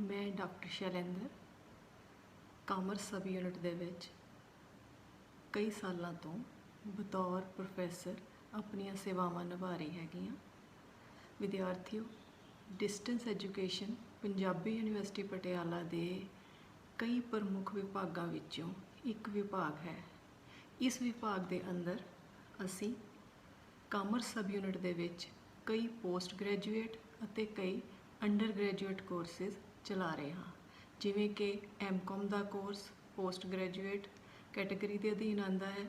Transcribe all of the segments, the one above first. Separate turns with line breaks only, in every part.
मैं doctor Shailendra commerce ਸਬ unit ਦੇ ਵਿੱਚ ਕਈ ਸਾਲਾਂ ਤੋਂ ਬਤੌਰ ਪ੍ਰੋਫੈਸਰ ਆਪਣੀਆਂ ਸੇਵਾਵਾਂ ਨਿਭਾ ਰਹੀ ਹੈਗੀ ਹਾਂ। ਵਿਦਿਆਰਥੀਓ, distance education Punjabi university Patiala ਦੇ ਕਈ ਪ੍ਰਮੁੱਖ ਵਿਭਾਗਾਂ ਵਿੱਚੋਂ ਇੱਕ ਵਿਭਾਗ ਹੈ। ਇਸ ਵਿਭਾਗ ਦੇ ਅੰਦਰ ਅਸੀਂ ਕਾਮਰਸ ਸਬ ਯੂਨਿਟ ਦੇ ਵਿੱਚ ਕਈ ਪੋਸਟ ਗ੍ਰੈਜੂਏਟ ਅਤੇ ਕਈ ਅੰਡਰ ਗ੍ਰੈਜੂਏਟ ਕੋਰਸਿਸ ਚਲਾ ਰਹੇ ਹਾਂ, ਜਿਵੇਂ ਕਿ ਐਮਕੌਮ ਦਾ ਕੋਰਸ ਪੋਸਟ ਗ੍ਰੈਜੂਏਟ ਕੈਟਾਗਰੀ ਦੇ ਅਧੀਨ ਆਉਂਦਾ ਹੈ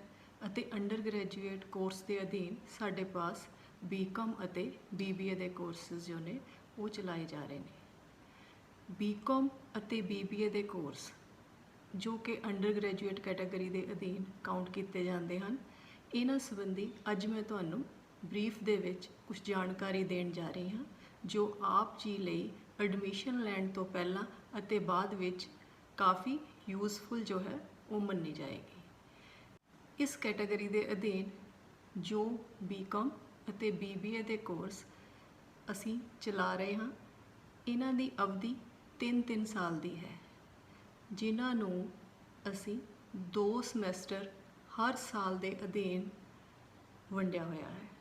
ਅਤੇ ਅੰਡਰ ਗ੍ਰੈਜੂਏਟ ਕੋਰਸ ਦੇ ਅਧੀਨ ਸਾਡੇ ਪਾਸ ਬੀਕੌਮ ਅਤੇ BBA ਦੇ ਕੋਰਸਿਸ ਜੋ ਨੇ ਉਹ ਚਲਾਏ ਜਾ ਰਹੇ ਨੇ। ਬੀਕੌਮ ਅਤੇ BBA ਦੇ ਕੋਰਸ ਜੋ ਕਿ ਅੰਡਰ ਗ੍ਰੈਜੂਏਟ ਕੈਟਾਗਰੀ ਦੇ ਅਧੀਨ ਕਾਊਂਟ ਕੀਤੇ ਜਾਂਦੇ ਹਨ, ਇਹਨਾਂ ਸੰਬੰਧੀ ਅੱਜ ਮੈਂ ਤੁਹਾਨੂੰ ਬਰੀਫ ਦੇ ਵਿੱਚ ਕੁਝ ਜਾਣਕਾਰੀ ਦੇਣ ਜਾ ਰਹੀ ਹਾਂ, ਜੋ ਆਪ ਜੀ ਲਈ ਐਡਮਿਸ਼ਨ ਲੈਣ ਤੋਂ ਪਹਿਲਾਂ ਅਤੇ ਬਾਅਦ ਵਿੱਚ ਕਾਫੀ ਯੂਜ਼ਫੁਲ ਜੋ ਹੈ ਉਹ ਮੰਨੀ ਜਾਏਗੀ। ਇਸ ਕੈਟਾਗਰੀ ਦੇ ਅਧੀਨ ਜੋ ਬੀਕੌਮ ਅਤੇ BBA ਦੇ ਕੋਰਸ ਅਸੀਂ ਚਲਾ ਰਹੇ ਹਾਂ, ਇਹਨਾਂ ਦੀ ਅਵਧੀ 3 ਸਾਲ ਦੀ ਹੈ, ਜਿਨ੍ਹਾਂ ਨੂੰ ਅਸੀਂ 2 ਸਮੈਸਟਰ ਹਰ ਸਾਲ ਦੇ ਅਧੀਨ ਵੰਡਿਆ ਹੋਇਆ ਹੈ।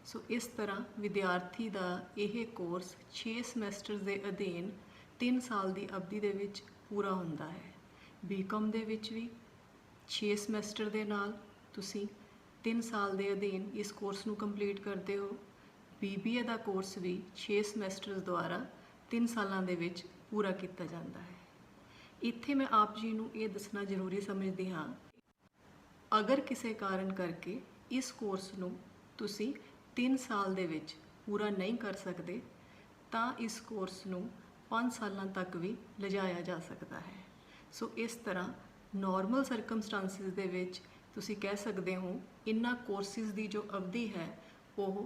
ਸੋ ਇਸ ਤਰ੍ਹਾਂ ਵਿਦਿਆਰਥੀ ਦਾ ਇਹ ਕੋਰਸ 6 ਸਮੈਸਟਰ ਦੇ ਅਧੀਨ 3 ਸਾਲ ਦੀ ਅਵਧੀ ਦੇ ਵਿੱਚ ਪੂਰਾ ਹੁੰਦਾ ਹੈ। ਬੀਕੌਮ ਦੇ ਵਿੱਚ ਵੀ 6 ਸਮੈਸਟਰ ਦੇ ਨਾਲ ਤੁਸੀਂ 3 ਸਾਲ ਦੇ ਅਧੀਨ ਇਸ ਕੋਰਸ ਨੂੰ ਕੰਪਲੀਟ ਕਰਦੇ ਹੋ। BBA ਦਾ ਕੋਰਸ ਵੀ 6 ਸਮੈਸਟਰਸ ਦੁਆਰਾ 3 ਸਾਲਾਂ ਦੇ ਵਿੱਚ ਪੂਰਾ ਕੀਤਾ ਜਾਂਦਾ ਹੈ। ਇੱਥੇ ਮੈਂ ਆਪ ਜੀ ਨੂੰ ਇਹ ਦੱਸਣਾ ਜ਼ਰੂਰੀ ਸਮਝਦੀ ਹਾਂ, ਅਗਰ ਕਿਸੇ ਕਾਰਨ ਕਰਕੇ ਇਸ ਕੋਰਸ ਨੂੰ ਤੁਸੀਂ 3 ਸਾਲ ਦੇ ਵਿੱਚ ਪੂਰਾ ਨਹੀਂ ਕਰ ਸਕਦੇ ਤਾਂ ਇਸ ਕੋਰਸ ਨੂੰ 5 ਸਾਲਾਂ ਤੱਕ ਵੀ ਲਿਜਾਇਆ ਜਾ ਸਕਦਾ ਹੈ। ਸੋ ਇਸ ਤਰ੍ਹਾਂ ਨੋਰਮਲ ਸਰਕਮਸਟਾਂਸਿਸ ਦੇ ਵਿੱਚ ਤੁਸੀਂ ਕਹਿ ਸਕਦੇ ਹੋ ਇਹਨਾਂ ਕੋਰਸਿਸ ਦੀ ਜੋ ਅਵਧੀ ਹੈ ਉਹ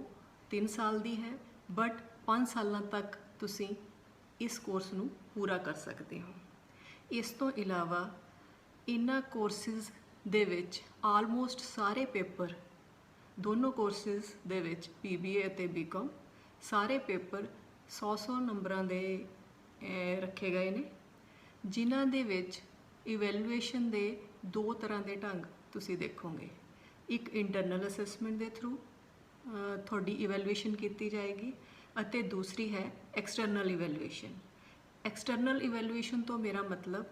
3 ਸਾਲ ਦੀ ਹੈ, ਬਟ 5 ਸਾਲਾਂ ਤੱਕ ਤੁਸੀਂ ਇਸ ਕੋਰਸ ਨੂੰ ਪੂਰਾ ਕਰ ਸਕਦੇ ਹੋ। ਇਸ ਤੋਂ ਇਲਾਵਾ ਇਹਨਾਂ ਕੋਰਸਿਸ ਦੇ ਵਿੱਚ ਆਲਮੋਸਟ ਸਾਰੇ ਪੇਪਰ ਦੋਨੋਂ ਕੋਰਸਿਸ ਦੇ ਵਿੱਚ BBA ਅਤੇ ਬੀਕੌਮ ਸਾਰੇ ਪੇਪਰ 100 ਨੰਬਰਾਂ ਦੇ ਰੱਖੇ ਗਏ ਨੇ, ਜਿਨ੍ਹਾਂ ਦੇ ਵਿੱਚ ਇਵੈਲੂਏਸ਼ਨ ਦੇ 2 ਤਰ੍ਹਾਂ ਦੇ ਢੰਗ ਤੁਸੀਂ ਦੇਖੋਗੇ। ਇੱਕ ਇੰਟਰਨਲ ਅਸੈਸਮੈਂਟ ਦੇ ਥਰੂ ਤੁਹਾਡੀ ਇਵੈਲੂਏਸ਼ਨ ਕੀਤੀ ਜਾਏਗੀ ਅਤੇ ਦੂਸਰੀ ਹੈ ਐਕਸਟਰਨਲ ਇਵੈਲੂਏਸ਼ਨ। ਐਕਸਟਰਨਲ ਇਵੈਲੂਏਸ਼ਨ ਤੋਂ ਮੇਰਾ ਮਤਲਬ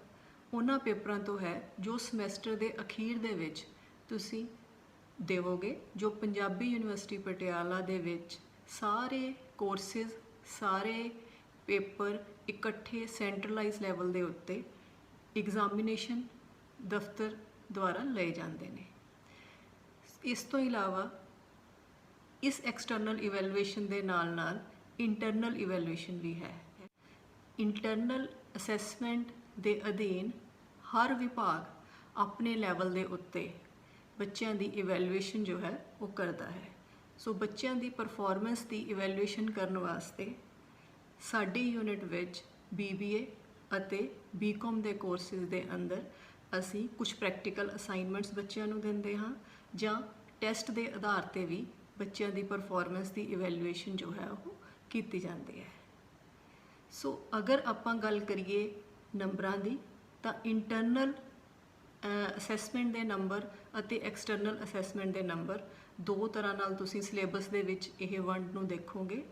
ਉਹਨਾਂ ਪੇਪਰਾਂ ਤੋਂ ਹੈ ਜੋ ਸਮੈਸਟਰ ਦੇ ਅਖੀਰ ਦੇ ਵਿੱਚ ਤੁਸੀਂ ਦੇਵੋਗੇ, ਜੋ ਪੰਜਾਬੀ ਯੂਨੀਵਰਸਿਟੀ ਪਟਿਆਲਾ ਦੇ ਵਿੱਚ ਸਾਰੇ ਕੋਰਸਿਸ ਸਾਰੇ ਪੇਪਰ ਇਕੱਠੇ ਸੈਂਟਰਲਾਈਜ਼ ਲੈਵਲ ਦੇ ਉੱਤੇ ਐਗਜ਼ਾਮੀਨੇਸ਼ਨ ਦਫ਼ਤਰ ਦੁਆਰਾ ਲਏ ਜਾਂਦੇ ਨੇ। ਇਸ ਤੋਂ ਇਲਾਵਾ ਇਸ ਐਕਸਟਰਨਲ ਇਵੈਲੂਏਸ਼ਨ ਦੇ ਨਾਲ ਇੰਟਰਨਲ ਇਵੈਲੂਏਸ਼ਨ ਵੀ ਹੈ। ਇੰਟਰਨਲ ਅਸੈਸਮੈਂਟ ਦੇ ਅਧੀਨ ਹਰ ਵਿਭਾਗ ਆਪਣੇ ਲੈਵਲ ਦੇ ਉੱਤੇ ਬੱਚਿਆਂ ਦੀ ਇਵੈਲੂਏਸ਼ਨ ਜੋ ਹੈ ਉਹ ਕਰਦਾ ਹੈ। ਸੋ ਬੱਚਿਆਂ ਦੀ ਪਰਫਾਰਮੈਂਸ ਦੀ ਇਵੈਲੂਏਸ਼ਨ ਕਰਨ ਵਾਸਤੇ ਸਾਡੀ ਯੂਨਿਟ ਵਿੱਚ BBA ਅਤੇ ਬੀਕੌਮ ਦੇ ਕੋਰਸਿਸ ਦੇ ਅੰਦਰ ਅਸੀਂ ਕੁਝ ਪ੍ਰੈਕਟੀਕਲ ਅਸਾਈਨਮੈਂਟਸ ਬੱਚਿਆਂ ਨੂੰ ਦਿੰਦੇ ਹਾਂ, ਜਾਂ ਟੈਸਟ ਦੇ ਆਧਾਰ 'ਤੇ ਵੀ ਬੱਚਿਆਂ ਦੀ ਪਰਫਾਰਮੈਂਸ ਦੀ ਇਵੈਲੂਏਸ਼ਨ ਜੋ ਹੈ ਉਹ ਕੀਤੀ ਜਾਂਦੀ ਹੈ। ਸੋ ਅਗਰ ਆਪਾਂ ਗੱਲ ਕਰੀਏ ਨੰਬਰਾਂ ਦੀ, ਤਾਂ ਇੰਟਰਨਲ ਅਸੈਸਮੈਂਟ ਦੇ ਨੰਬਰ ਅਤੇ ਐਕਸਟਰਨਲ ਅਸੈਸਮੈਂਟ ਦੇ ਨੰਬਰ 2 ਤਰ੍ਹਾਂ ਨਾਲ ਤੁਸੀਂ ਸਿਲੇਬਸ ਦੇ ਵਿੱਚ ਇਹ ਵੰਡ ਨੂੰ ਦੇਖੋਗੇ।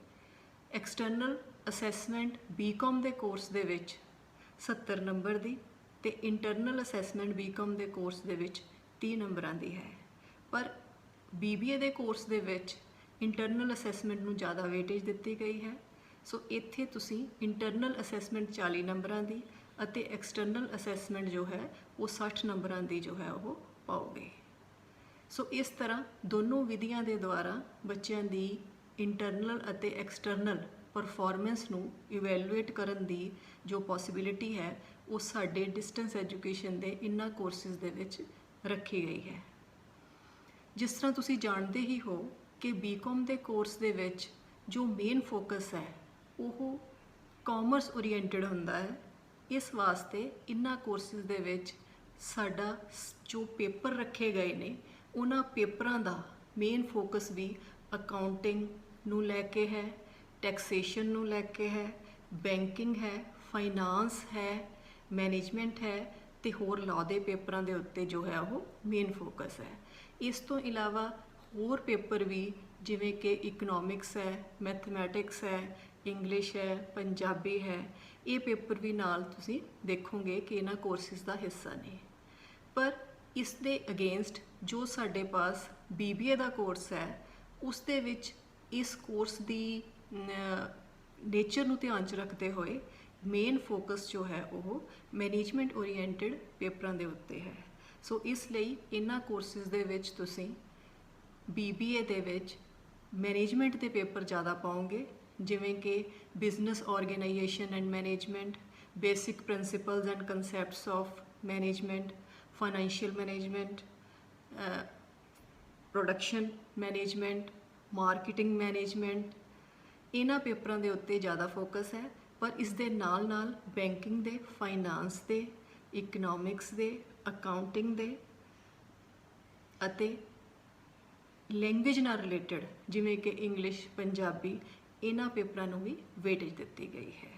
ਐਕਸਟਰਨਲ ਅਸੈਸਮੈਂਟ ਬੀਕੌਮ ਦੇ ਕੋਰਸ ਦੇ ਵਿੱਚ 70 ਨੰਬਰ ਦੀ ਅਤੇ ਇੰਟਰਨਲ ਅਸੈਸਮੈਂਟ ਬੀਕੌਮ ਦੇ ਕੋਰਸ ਦੇ ਵਿੱਚ 30 ਨੰਬਰਾਂ ਦੀ ਹੈ। ਪਰ BBA ਦੇ ਕੋਰਸ ਦੇ ਵਿੱਚ ਇੰਟਰਨਲ ਅਸੈਸਮੈਂਟ ਨੂੰ ਜ਼ਿਆਦਾ ਵੇਟੇਜ ਦਿੱਤੀ ਗਈ ਹੈ। ਸੋ ਇੱਥੇ ਤੁਸੀਂ ਇੰਟਰਨਲ ਅਸੈਸਮੈਂਟ 40 ਨੰਬਰਾਂ ਦੀ ਅਤੇ ਐਕਸਟਰਨਲ ਅਸੈਸਮੈਂਟ ਜੋ ਹੈ ਉਹ 60 ਨੰਬਰਾਂ ਦੀ ਜੋ ਹੈ ਉਹ ਪਾਓਗੇ। ਸੋ ਇਸ ਤਰ੍ਹਾਂ ਦੋਨੋਂ ਵਿਧੀਆਂ ਦੇ ਦੁਆਰਾ ਬੱਚਿਆਂ ਦੀ ਇੰਟਰਨਲ ਅਤੇ ਐਕਸਟਰਨਲ ਪਰਫਾਰਮੈਂਸ ਨੂੰ ਇਵੈਲੂਏਟ ਕਰਨ ਦੀ ਜੋ ਪੋਸੀਬਿਲਿਟੀ ਹੈ ਉਹ ਸਾਡੇ ਡਿਸਟੈਂਸ ਐਜੂਕੇਸ਼ਨ ਦੇ ਇਹਨਾਂ ਕੋਰਸਿਸ ਦੇ ਵਿੱਚ ਰੱਖੀ ਗਈ ਹੈ। ਜਿਸ ਤਰ੍ਹਾਂ ਤੁਸੀਂ ਜਾਣਦੇ ਹੀ ਹੋ ਕਿ ਬੀਕੌਮ ਦੇ ਕੋਰਸ ਦੇ ਵਿੱਚ ਜੋ ਮੇਨ ਫੋਕਸ ਹੈ ਉਹ ਕਾਮਰਸ ਓਰੀਐਂਟਡ ਹੁੰਦਾ ਹੈ। ਇਸ ਵਾਸਤੇ ਇਹਨਾਂ ਕੋਰਸਿਸ ਦੇ ਵਿੱਚ ਸਾਡਾ ਜੋ ਪੇਪਰ ਰੱਖੇ ਗਏ ਨੇ ਉਹਨਾਂ ਪੇਪਰਾਂ ਦਾ ਮੇਨ ਫੋਕਸ ਵੀ ਅਕਾਊਂਟਿੰਗ ਨੂੰ ਲੈ ਕੇ ਹੈ, ਟੈਕਸੇਸ਼ਨ ਨੂੰ ਲੈ ਕੇ ਹੈ, ਬੈਂਕਿੰਗ ਹੈ, ਫਾਈਨਾਂਸ ਹੈ, ਮੈਨੇਜਮੈਂਟ ਹੈ ਤੇ ਹੋਰ ਲਾਅ ਦੇ ਪੇਪਰਾਂ ਦੇ ਉੱਤੇ ਜੋ ਹੈ ਉਹ ਮੇਨ ਫੋਕਸ ਹੈ। ਇਸ ਤੋਂ ਇਲਾਵਾ ਹੋਰ ਪੇਪਰ ਵੀ ਜਿਵੇਂ ਕਿ ਇਕਨੋਮਿਕਸ ਹੈ, ਮੈਥਮੈਟਿਕਸ ਹੈ, ਇੰਗਲਿਸ਼ ਹੈ, ਪੰਜਾਬੀ ਹੈ, ਇਹ ਪੇਪਰ ਵੀ ਨਾਲ ਤੁਸੀਂ ਦੇਖੋਗੇ ਕਿ ਇਹਨਾਂ ਕੋਰਸਿਸ ਦਾ ਹਿੱਸਾ ਨੇ। ਪਰ ਇਸ ਦੇ ਅਗੇਂਸਟ ਜੋ ਸਾਡੇ ਪਾਸ BBA ਦਾ ਕੋਰਸ ਹੈ ਉਸ ਦੇ ਵਿੱਚ ਇਸ ਕੋਰਸ ਦੀ ਨੇਚਰ ਨੂੰ ਧਿਆਨ 'ਚ ਰੱਖਦੇ ਹੋਏ ਮੇਨ ਫੋਕਸ ਜੋ ਹੈ ਉਹ ਮੈਨੇਜਮੈਂਟ ਓਰੀਐਂਟਡ ਪੇਪਰਾਂ ਦੇ ਉੱਤੇ ਹੈ। ਸੋ ਇਸ ਲਈ ਇਹਨਾਂ ਕੋਰਸਿਸ ਦੇ ਵਿੱਚ ਤੁਸੀਂ BBA ਦੇ ਵਿੱਚ ਮੈਨੇਜਮੈਂਟ ਦੇ ਪੇਪਰ ਜ਼ਿਆਦਾ ਪਾਓਗੇ, ਜਿਵੇਂ ਕਿ business organisation and management, basic principals and concepts of management, financial management, production management, marketing management, ਇਹਨਾਂ ਪੇਪਰਾਂ ਦੇ ਉੱਤੇ ਜ਼ਿਆਦਾ ਫੋਕਸ ਹੈ। ਪਰ ਇਸ ਦੇ ਨਾਲ ਨਾਲ ਬੈਂਕਿੰਗ ਦੇ, ਫਾਈਨਾਂਸ ਦੇ, ਇਕਨੋਮਿਕਸ ਦੇ, ਅਕਾਊਂਟਿੰਗ ਦੇ ਅਤੇ ਲੈਂਗੁਏਜ ਨਾਲ ਰਿਲੇਟਡ ਜਿਵੇਂ ਕਿ ਇੰਗਲਿਸ਼, ਪੰਜਾਬੀ, ਇਹਨਾਂ ਪੇਪਰਾਂ ਨੂੰ ਵੀ ਵੇਟੇਜ ਦਿੱਤੀ ਗਈ ਹੈ।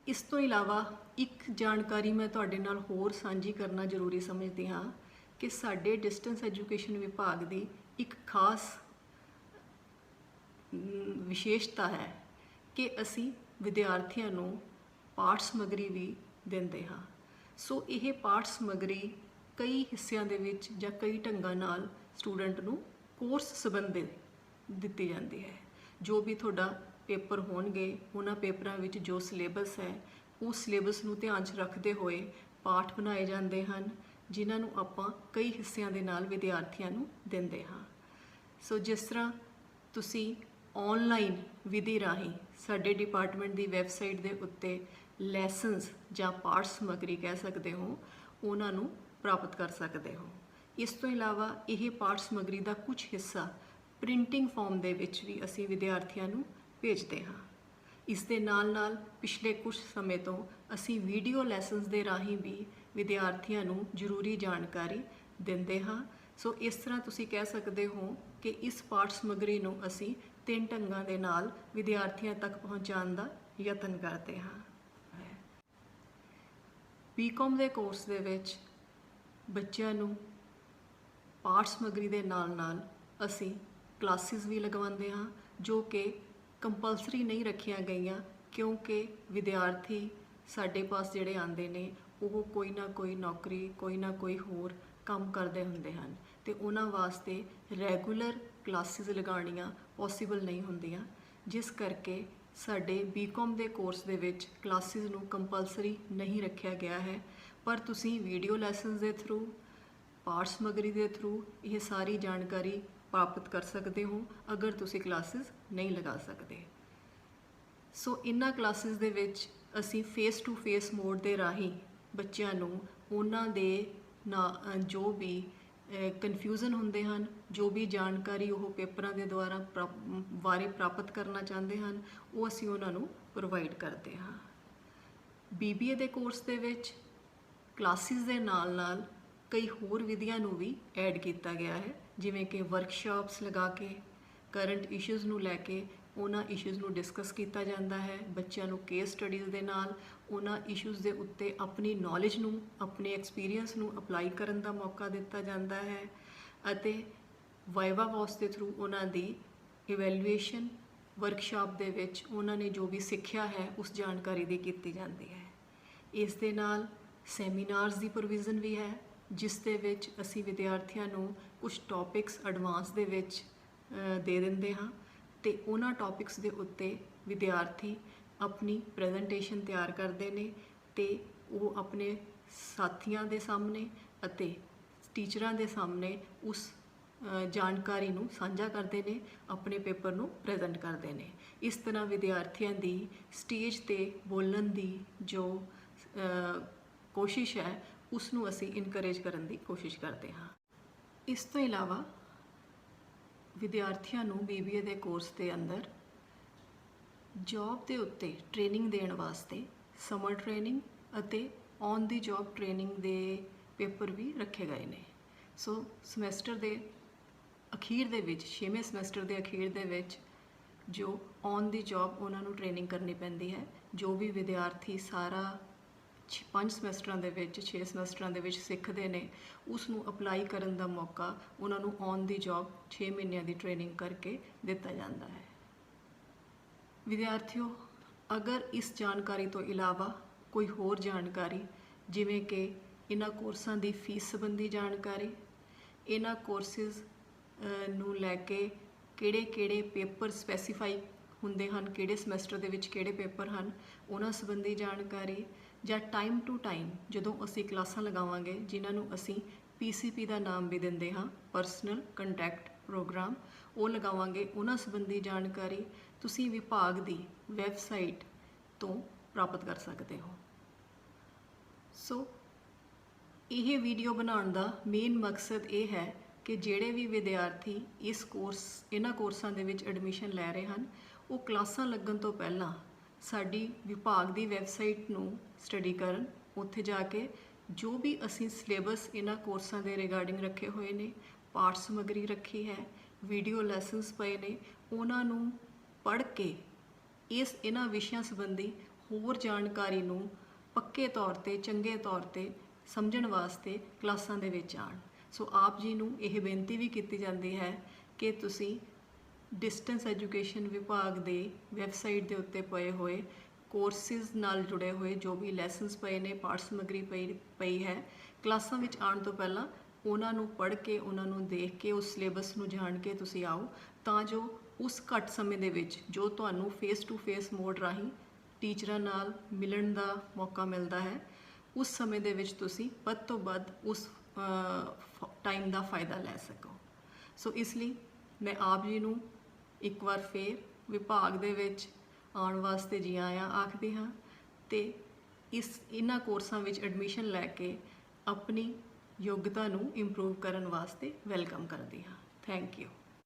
ਇਸ ਤੋਂ ਇਲਾਵਾ ਇੱਕ ਜਾਣਕਾਰੀ ਮੈਂ ਤੁਹਾਡੇ ਨਾਲ ਹੋਰ ਸਾਂਝੀ ਕਰਨਾ ਜ਼ਰੂਰੀ ਸਮਝਦੀ ਹਾਂ ਕਿ ਸਾਡੇ ਡਿਸਟੈਂਸ ਐਜੂਕੇਸ਼ਨ ਵਿਭਾਗ ਦੀ ਇੱਕ ਖਾਸ ਵਿਸ਼ੇਸ਼ਤਾ ਹੈ ਕਿ ਅਸੀਂ ਵਿਦਿਆਰਥੀਆਂ ਨੂੰ ਪਾਠ ਸਮੱਗਰੀ ਵੀ ਦਿੰਦੇ ਹਾਂ। ਸੋ ਇਹ ਪਾਠ ਸਮੱਗਰੀ ਕਈ ਹਿੱਸਿਆਂ ਦੇ ਵਿੱਚ ਜਾਂ ਕਈ ਢੰਗਾਂ ਨਾਲ ਸਟੂਡੈਂਟ ਨੂੰ ਕੋਰਸ ਸੰਬੰਧਿਤ ਦਿੱਤੀ ਜਾਂਦੀ ਹੈ। ਜੋ ਵੀ ਤੁਹਾਡਾ ਪੇਪਰ ਹੋਣਗੇ ਉਹਨਾਂ ਪੇਪਰਾਂ ਵਿੱਚ ਜੋ ਸਿਲੇਬਸ ਹੈ ਉਸ ਸਿਲੇਬਸ ਨੂੰ ਧਿਆਨ 'ਚ ਰੱਖਦੇ ਹੋਏ ਪਾਠ ਬਣਾਏ ਜਾਂਦੇ ਹਨ, ਜਿਨ੍ਹਾਂ ਨੂੰ ਆਪਾਂ ਕਈ ਹਿੱਸਿਆਂ ਦੇ ਨਾਲ ਵਿਦਿਆਰਥੀਆਂ ਨੂੰ ਦਿੰਦੇ ਹਾਂ। ਸੋ ਜਿਸ ਤਰ੍ਹਾਂ ਤੁਸੀਂ ਔਨਲਾਈਨ ਵਿਧੀ ਰਾਹੀਂ ਸਾਡੇ ਡਿਪਾਰਟਮੈਂਟ ਦੀ ਵੈਬਸਾਈਟ ਦੇ ਉੱਤੇ ਲੈਸਨਸ ਜਾਂ ਪਾਠ ਸਮੱਗਰੀ ਕਹਿ ਸਕਦੇ ਹੋ ਉਹਨਾਂ ਨੂੰ ਪ੍ਰਾਪਤ ਕਰ ਸਕਦੇ ਹੋ। ਇਸ ਤੋਂ ਇਲਾਵਾ ਇਹ ਪਾਠ ਸਮੱਗਰੀ ਦਾ ਕੁਝ ਹਿੱਸਾ ਪ੍ਰਿੰਟਿੰਗ ਫਾਰਮ ਦੇ ਵਿੱਚ ਵੀ ਅਸੀਂ ਵਿਦਿਆਰਥੀਆਂ ਨੂੰ ਭੇਜਦੇ ਹਾਂ। ਇਸ ਦੇ ਨਾਲ ਨਾਲ ਪਿਛਲੇ ਕੁਝ ਸਮੇਂ ਤੋਂ ਅਸੀਂ ਵੀਡੀਓ ਲੈਸਨਸ ਦੇ ਰਾਹੀਂ ਵੀ ਵਿਦਿਆਰਥੀਆਂ ਨੂੰ ਜ਼ਰੂਰੀ ਜਾਣਕਾਰੀ ਦਿੰਦੇ ਹਾਂ। ਸੋ ਇਸ ਤਰ੍ਹਾਂ ਤੁਸੀਂ ਕਹਿ ਸਕਦੇ ਹੋ ਕਿ ਇਸ ਪਾਠ ਸਮੱਗਰੀ ਨੂੰ ਅਸੀਂ 3 ਢੰਗਾਂ ਦੇ ਨਾਲ ਵਿਦਿਆਰਥੀਆਂ ਤੱਕ ਪਹੁੰਚਾਉਣ ਦਾ ਯਤਨ ਕਰਦੇ ਹਾਂ। BCom ਦੇ ਕੋਰਸ ਦੇ ਵਿੱਚ ਬੱਚਿਆਂ ਨੂੰ ਪਾਠ ਸਮੱਗਰੀ ਦੇ ਨਾਲ ਨਾਲ ਅਸੀਂ ਕਲਾਸਿਸ ਵੀ ਲਗਵਾਉਂਦੇ ਹਾਂ ਜੋ ਕਿ ਕੰਪਲਸਰੀ ਨਹੀਂ ਰੱਖੀਆਂ ਗਈਆਂ, ਕਿਉਂਕਿ ਵਿਦਿਆਰਥੀ ਸਾਡੇ ਪਾਸ ਜਿਹੜੇ ਆਉਂਦੇ ਨੇ ਉਹ ਕੋਈ ਨਾ ਕੋਈ ਨੌਕਰੀ, ਕੋਈ ਨਾ ਕੋਈ ਹੋਰ ਕੰਮ ਕਰਦੇ ਹੁੰਦੇ ਹਨ ਅਤੇ ਉਹਨਾਂ ਵਾਸਤੇ ਰੈਗੂਲਰ ਕਲਾਸਿਸ ਲਗਾਉਣੀਆਂ ਪੋਸੀਬਲ ਨਹੀਂ ਹੁੰਦੀਆਂ, ਜਿਸ ਕਰਕੇ ਸਾਡੇ BCom ਦੇ ਕੋਰਸ ਦੇ ਵਿੱਚ ਕਲਾਸਿਸ ਨੂੰ ਕੰਪਲਸਰੀ ਨਹੀਂ ਰੱਖਿਆ ਗਿਆ ਹੈ। ਪਰ ਤੁਸੀਂ ਵੀਡੀਓ ਲੈਸਨਸ ਦੇ ਥਰੂ, ਪਾਠ ਸਮੱਗਰੀ ਦੇ ਥਰੂ ਇਹ ਸਾਰੀ ਜਾਣਕਾਰੀ ਪ੍ਰਾਪਤ ਕਰ ਸਕਦੇ ਹੋ ਅਗਰ ਤੁਸੀਂ ਕਲਾਸਿਸ ਨਹੀਂ ਲਗਾ ਸਕਦੇ। ਸੋ ਇਹਨਾਂ ਕਲਾਸਿਸ ਦੇ ਵਿੱਚ ਅਸੀਂ ਫੇਸ ਟੂ ਫੇਸ ਮੋਡ ਦੇ ਰਾਹੀਂ ਬੱਚਿਆਂ ਨੂੰ ਉਹਨਾਂ ਦੇ ਜੋ ਵੀ ਕਨਫਿਊਜ਼ਨ ਹੁੰਦੇ ਹਨ, ਜੋ ਵੀ ਜਾਣਕਾਰੀ ਉਹ ਪੇਪਰਾਂ ਦੇ ਬਾਰੇ ਪ੍ਰਾਪਤ ਕਰਨਾ ਚਾਹੁੰਦੇ ਹਨ, ਉਹ ਅਸੀਂ ਉਹਨਾਂ ਨੂੰ ਪ੍ਰੋਵਾਈਡ ਕਰਦੇ ਹਾਂ। BBA ਦੇ ਕੋਰਸ ਦੇ ਵਿੱਚ ਕਲਾਸਿਸ ਦੇ ਨਾਲ ਨਾਲ ਕਈ ਹੋਰ ਵਿਧੀਆਂ ਨੂੰ ਵੀ ਐਡ ਕੀਤਾ ਗਿਆ ਹੈ, ਜਿਵੇਂ ਕਿ ਵਰਕਸ਼ਾਪਸ ਲਗਾ ਕੇ ਕਰੰਟ ਇਸ਼ੂਜ਼ ਨੂੰ ਲੈ ਕੇ ਉਹਨਾਂ ਇਸ਼ੂਜ਼ ਨੂੰ ਡਿਸਕਸ ਕੀਤਾ ਜਾਂਦਾ ਹੈ। ਬੱਚਿਆਂ ਨੂੰ ਕੇਸ ਸਟੱਡੀਜ਼ ਦੇ ਨਾਲ ਉਹਨਾਂ ਇਸ਼ੂਜ਼ ਦੇ ਉੱਤੇ ਆਪਣੀ ਨੌਲੇਜ ਨੂੰ, ਆਪਣੇ ਐਕਸਪੀਰੀਅੰਸ ਨੂੰ ਅਪਲਾਈ ਕਰਨ ਦਾ ਮੌਕਾ ਦਿੱਤਾ ਜਾਂਦਾ ਹੈ ਅਤੇ ਵਾਈਵਾ ਵਾਸ ਦੇ ਥਰੂ ਉਹਨਾਂ ਦੀ ਇਵੈਲੂਏਸ਼ਨ ਵਰਕਸ਼ਾਪ ਦੇ ਵਿੱਚ ਉਹਨਾਂ ਨੇ ਜੋ ਵੀ ਸਿੱਖਿਆ ਹੈ ਉਸ ਜਾਣਕਾਰੀ ਦੀ ਕੀਤੀ ਜਾਂਦੀ ਹੈ। ਇਸ ਦੇ ਨਾਲ ਸੈਮੀਨਾਰਸ ਦੀ ਪ੍ਰੋਵੀਜ਼ਨ ਵੀ ਹੈ, ਜਿਸ ਦੇ ਵਿੱਚ ਅਸੀਂ ਵਿਦਿਆਰਥੀਆਂ ਨੂੰ ਕੁਝ ਟੌਪਿਕਸ ਐਡਵਾਂਸ ਦੇ ਵਿੱਚ ਦੇ ਦਿੰਦੇ ਹਾਂ ਅਤੇ ਉਹਨਾਂ ਟੌਪਿਕਸ ਦੇ ਉੱਤੇ ਵਿਦਿਆਰਥੀ ਆਪਣੀ ਪ੍ਰੈਜੈਂਟੇਸ਼ਨ ਤਿਆਰ ਕਰਦੇ ਨੇ ਅਤੇ ਉਹ ਆਪਣੇ ਸਾਥੀਆਂ ਦੇ ਸਾਹਮਣੇ ਅਤੇ ਟੀਚਰਾਂ ਦੇ ਸਾਹਮਣੇ ਉਸ ਜਾਣਕਾਰੀ ਨੂੰ ਸਾਂਝਾ ਕਰਦੇ ਨੇ, ਆਪਣੇ ਪੇਪਰ ਨੂੰ ਪ੍ਰੈਜ਼ੈਂਟ ਕਰਦੇ ਨੇ। ਇਸ ਤਰ੍ਹਾਂ ਵਿਦਿਆਰਥੀਆਂ ਦੀ ਸਟੇਜ 'ਤੇ ਬੋਲਣ ਦੀ ਜੋ ਕੋਸ਼ਿਸ਼ ਹੈ ਉਸ ਨੂੰ ਅਸੀਂ ਇਨਕਰੇਜ ਕਰਨ ਦੀ ਕੋਸ਼ਿਸ਼ ਕਰਦੇ ਹਾਂ। ਇਸ ਤੋਂ ਇਲਾਵਾ ਵਿਦਿਆਰਥੀਆਂ ਨੂੰ BBA ਦੇ ਕੋਰਸ ਦੇ ਅੰਦਰ ਜੌਬ ਦੇ ਉੱਤੇ ਟ੍ਰੇਨਿੰਗ ਦੇਣ ਵਾਸਤੇ ਸਮਰ ਟ੍ਰੇਨਿੰਗ ਅਤੇ ਔਨ ਦੀ ਜੌਬ ਟ੍ਰੇਨਿੰਗ ਦੇ ਪੇਪਰ ਵੀ ਰੱਖੇ ਗਏ ਨੇ। ਸੋ ਸਮੈਸਟਰ ਦੇ ਅਖੀਰ ਦੇ ਵਿੱਚ 6ਵੇਂ ਸਮੈਸਟਰ ਦੇ ਅਖੀਰ ਦੇ ਵਿੱਚ ਜੋ ਔਨ ਦੀ ਜੌਬ ਉਹਨਾਂ ਨੂੰ ਟ੍ਰੇਨਿੰਗ ਕਰਨੀ ਪੈਂਦੀ ਹੈ। ਜੋ ਵੀ ਵਿਦਿਆਰਥੀ ਸਾਰਾ 5 ਸਮੈਸਟਰਾਂ ਦੇ ਵਿੱਚ 6 ਸਮੈਸਟਰਾਂ ਦੇ ਵਿੱਚ ਸਿੱਖਦੇ ਨੇ, ਉਸ ਨੂੰ ਅਪਲਾਈ ਕਰਨ ਦਾ ਮੌਕਾ ਉਹਨਾਂ ਨੂੰ ਔਨ ਦੀ ਜੌਬ 6 ਮਹੀਨਿਆਂ ਦੀ ਟ੍ਰੇਨਿੰਗ ਕਰਕੇ ਦਿੱਤਾ ਜਾਂਦਾ ਹੈ। ਵਿਦਿਆਰਥੀਓ, ਅਗਰ ਇਸ ਜਾਣਕਾਰੀ ਤੋਂ ਇਲਾਵਾ ਕੋਈ ਹੋਰ ਜਾਣਕਾਰੀ, ਜਿਵੇਂ ਕਿ ਇਹਨਾਂ ਕੋਰਸਾਂ ਦੀ ਫੀਸ ਸੰਬੰਧੀ ਜਾਣਕਾਰੀ, ਇਹਨਾਂ ਕੋਰਸਿਸ ਨੂੰ ਲੈ ਕੇ ਕਿਹੜੇ ਪੇਪਰ ਸਪੈਸੀਫਾਈ ਹੁੰਦੇ ਹਨ, ਕਿਹੜੇ ਸਮੈਸਟਰ ਦੇ ਵਿੱਚ ਕਿਹੜੇ ਪੇਪਰ ਹਨ, ਉਹਨਾਂ ਸੰਬੰਧੀ ਜਾਣਕਾਰੀ, ਜਾਂ ਟਾਈਮ ਟੂ ਟਾਈਮ ਜਦੋਂ ਅਸੀਂ ਕਲਾਸਾਂ ਲਗਾਵਾਂਗੇ, ਜਿਨ੍ਹਾਂ ਨੂੰ ਅਸੀਂ PCP ਦਾ ਨਾਮ ਵੀ ਦਿੰਦੇ ਹਾਂ, ਪਰਸਨਲ ਕੰਟੈਕਟ ਪ੍ਰੋਗਰਾਮ, ਉਹ ਲਗਾਵਾਂਗੇ, ਉਹਨਾਂ ਸੰਬੰਧੀ ਜਾਣਕਾਰੀ ਤੁਸੀਂ ਵਿਭਾਗ ਦੀ ਵੈਬਸਾਈਟ ਤੋਂ ਪ੍ਰਾਪਤ ਕਰ ਸਕਦੇ ਹੋ। ਸੋ ਇਹ ਵੀਡੀਓ ਬਣਾਉਣ ਦਾ ਮੇਨ ਮਕਸਦ ਇਹ ਹੈ ਕਿ ਜਿਹੜੇ ਵੀ ਵਿਦਿਆਰਥੀ ਇਹਨਾਂ ਕੋਰਸਾਂ ਦੇ ਵਿੱਚ ਐਡਮਿਸ਼ਨ ਲੈ ਰਹੇ ਹਨ, ਉਹ ਕਲਾਸਾਂ ਲੱਗਣ ਤੋਂ ਪਹਿਲਾਂ ਸਾਡੀ ਵਿਭਾਗ ਦੀ ਵੈਬਸਾਈਟ ਨੂੰ ਸਟੱਡੀ ਕਰਨ। ਉੱਥੇ ਜਾ ਕੇ ਜੋ ਵੀ ਅਸੀਂ ਸਿਲੇਬਸ ਇਹਨਾਂ ਕੋਰਸਾਂ ਦੇ ਰਿਗਾਰਡਿੰਗ ਰੱਖੇ ਹੋਏ ਨੇ, ਪਾਠ ਸਮੱਗਰੀ ਰੱਖੀ ਹੈ, ਵੀਡੀਓ ਲੈਸਨਸ ਪਏ ਨੇ, ਉਹਨਾਂ ਨੂੰ ਪੜ੍ਹ ਕੇ ਇਹਨਾਂ ਵਿਸ਼ਿਆਂ ਸੰਬੰਧੀ ਹੋਰ ਜਾਣਕਾਰੀ ਨੂੰ ਪੱਕੇ ਤੌਰ 'ਤੇ, ਚੰਗੇ ਤੌਰ 'ਤੇ ਸਮਝਣ ਵਾਸਤੇ ਕਲਾਸਾਂ ਦੇ ਵਿੱਚ ਆਉਣ। ਸੋ ਆਪ ਜੀ ਨੂੰ ਇਹ ਬੇਨਤੀ ਵੀ ਕੀਤੀ ਜਾਂਦੀ ਹੈ ਕਿ ਤੁਸੀਂ ਡਿਸਟੈਂਸ ਐਜੂਕੇਸ਼ਨ ਵਿਭਾਗ ਦੇ ਵੈਬਸਾਈਟ ਦੇ ਉੱਤੇ ਪਏ ਹੋਏ ਕੋਰਸਿਸ ਨਾਲ ਜੁੜੇ ਹੋਏ ਜੋ ਵੀ ਲੈਸਨਸ ਪਏ ਨੇ, ਪਾਠ ਸਮੱਗਰੀ ਪਈ ਹੈ, ਕਲਾਸਾਂ ਵਿੱਚ ਆਉਣ ਤੋਂ ਪਹਿਲਾਂ ਉਹਨਾਂ ਨੂੰ ਪੜ੍ਹ ਕੇ, ਉਹਨਾਂ ਨੂੰ ਦੇਖ ਕੇ, ਉਸ ਸਿਲੇਬਸ ਨੂੰ ਜਾਣ ਕੇ ਤੁਸੀਂ ਆਓ, ਤਾਂ ਜੋ ਉਸ ਘੱਟ ਸਮੇਂ ਦੇ ਵਿੱਚ ਜੋ ਤੁਹਾਨੂੰ ਫੇਸ ਟੂ ਫੇਸ ਮੋਡ ਰਾਹੀਂ ਟੀਚਰਾਂ ਨਾਲ ਮਿਲਣ ਦਾ ਮੌਕਾ ਮਿਲਦਾ ਹੈ, ਉਸ ਸਮੇਂ ਦੇ ਵਿੱਚ ਤੁਸੀਂ ਵੱਧ ਤੋਂ ਵੱਧ ਉਸ ਟਾਈਮ ਦਾ ਫਾਇਦਾ ਲੈ ਸਕੋ। ਸੋ ਇਸ ਲਈ ਮੈਂ ਆਪ ਜੀ ਨੂੰ ਇੱਕ ਵਾਰ ਫੇਰ ਵਿਭਾਗ ਦੇ ਵਿੱਚ ਆਉਣ ਵਾਸਤੇ ਜੀ ਆਇਆਂ ਆਖਦੀ ਹਾਂ, ਅਤੇ ਇਹਨਾਂ ਕੋਰਸਾਂ ਵਿੱਚ ਐਡਮਿਸ਼ਨ ਲੈ ਕੇ ਆਪਣੀ ਯੋਗਤਾ ਨੂੰ ਇੰਪਰੂਵ ਕਰਨ ਵਾਸਤੇ ਵੈਲਕਮ ਕਰਦੀ ਹਾਂ। Thank you.